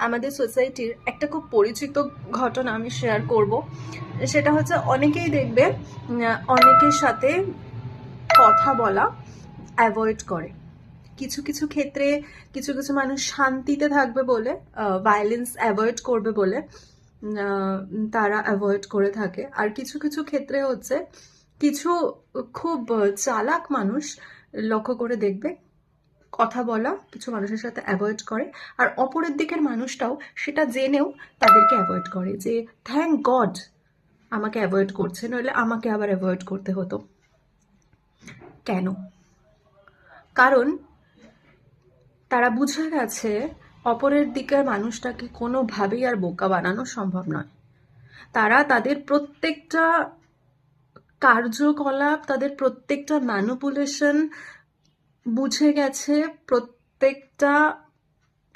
আমাদের সোসাইটির একটা খুব পরিচিত ঘটনা আমি শেয়ার করব। সেটা হচ্ছে অনেকেই দেখবে অনেকের সাথে কথা বলা অ্যাভয়েড করে। কিছু কিছু ক্ষেত্রে কিছু কিছু মানুষ শান্তিতে থাকবে বলে, ভায়োলেন্স অ্যাভয়েড করবে বলে তারা অ্যাভয়েড করে থাকে। আর কিছু কিছু ক্ষেত্রে হচ্ছে কিছু খুব চালাক মানুষ লক্ষ্য করে দেখবে কথা বলা কিছু মানুষের সাথে অ্যাভয়েড করে, আর অপরের দিকের মানুষটাও সেটা জেনেও তাদেরকে অ্যাভয়েড করে যে থ্যাংক গড আমাকে অ্যাভয়েড করছে, নইলে আমাকে আবার অ্যাভয়েড করতে হতো। কেন? কারণ তারা বুঝে গেছে অপরের দিকের মানুষটাকে কোনোভাবেই আর বোকা বানানো সম্ভব নয়। তারা তাদের প্রত্যেকটা কার্যকলাপ, তাদের প্রত্যেকটা ম্যানিপুলেশন বুঝে গেছে, প্রত্যেকটা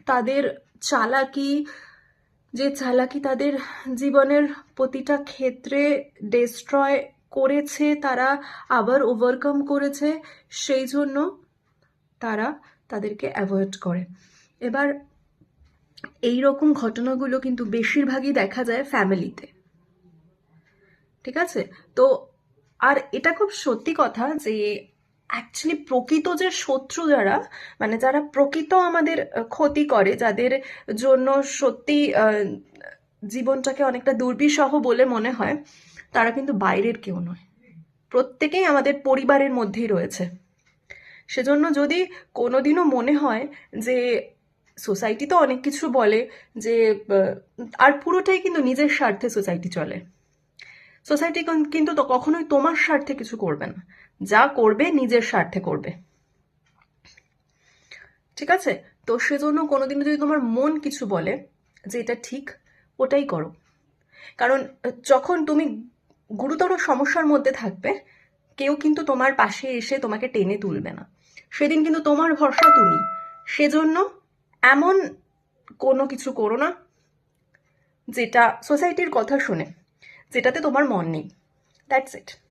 তাদের চালাকি, যে চালাকি তাদের জীবনের প্রতিটা ক্ষেত্রে ডেস্ট্রয় করেছে, তারা আবার ওভারকাম করেছে, সেই জন্য তারা তাদেরকে অ্যাভয়েড করে। এবার এই রকম ঘটনাগুলো কিন্তু বেশিরভাগই দেখা যায় ফ্যামিলিতে, ঠিক আছে? তো আর এটা খুব সত্যি কথা যে অ্যাকচুয়ালি প্রকৃত যে শত্রু যারা, মানে যারা প্রকৃত আমাদের ক্ষতি করে, যাদের জন্য সত্যি জীবনটাকে অনেকটা দুর্বিষহ বলে মনে হয়, তারা কিন্তু বাইরের কেউ নয়, প্রত্যেকেই আমাদের পরিবারের মধ্যেই রয়েছে। সেজন্য যদি কোনোদিনও মনে হয় যে সোসাইটি তো অনেক কিছু বলে যে আর পুরোটাই কিন্তু নিজের স্বার্থে সোসাইটি চলে, সোসাইটি কিন্তু তো কখনোই তোমার স্বার্থে কিছু করবে না, যা করবে নিজের স্বার্থে করবে, ঠিক আছে? তো সেজন্য কোনোদিন যদি তোমার মন কিছু বলে যে এটা ঠিক, ওটাই করো। কারণ যখন তুমি গুরুতর সমস্যার মধ্যে থাকবে, কেউ কিন্তু তোমার পাশে এসে তোমাকে টেনে তুলবে না, সেদিন কিন্তু তোমার ভরসা তুমি। সেজন্য এমন কোনো কিছু করো না যেটা সোসাইটির কথা শুনে, যেটাতে তোমার মন নেই। That's it.